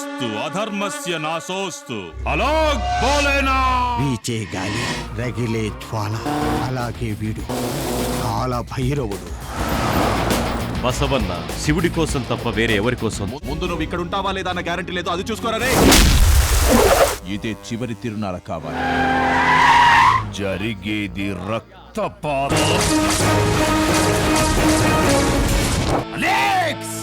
తథాస్తు అధర్మస్య నాశోస్తు అలాగ్ బోలేనా. వీచే గాలి రగిలే జ్వాల, అలాగే వీడు కాల భైరవుడు. బసవన్న శివుడి కోసం తప్ప వేరే ఎవరి కోసం? ముందు నువ్వు ఇక్కడ ఉంటావా లేదా అన్న గ్యారంటీ లేదు, అది చూసుకోరా రే. ఇదే చివరి తిరునాళ కావాలి. జరిగేది రక్తపాతం. అలెక్స్!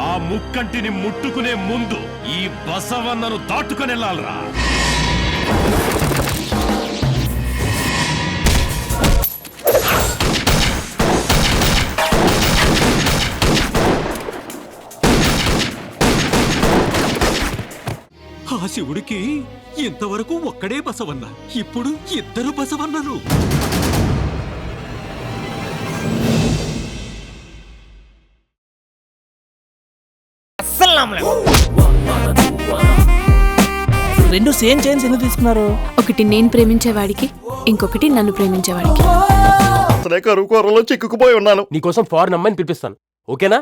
ఆ ముక్కంటిని ముట్టుకునే ముందు ఈ బసవన్నను దాటుకుని వెళ్ళాలరా. ఆ శివుడికి ఇంతవరకు ఒక్కడే బసవన్న, ఇప్పుడు ఇద్దరు బసవన్నలు. రెండు సేమ్ చైన్స్ ఎందుకు తీసుకున్నారు? ఒకటి నేను ప్రేమించేవాడికి, ఇంకొకటి నన్ను ప్రేమించేవాడికి. అసలే కరువు కూరలో చిక్కుకుపోయి ఉన్నాను. నీకోసం ఫారెన్ అమ్మాయిని పిలిపిస్తాను, ఓకేనా?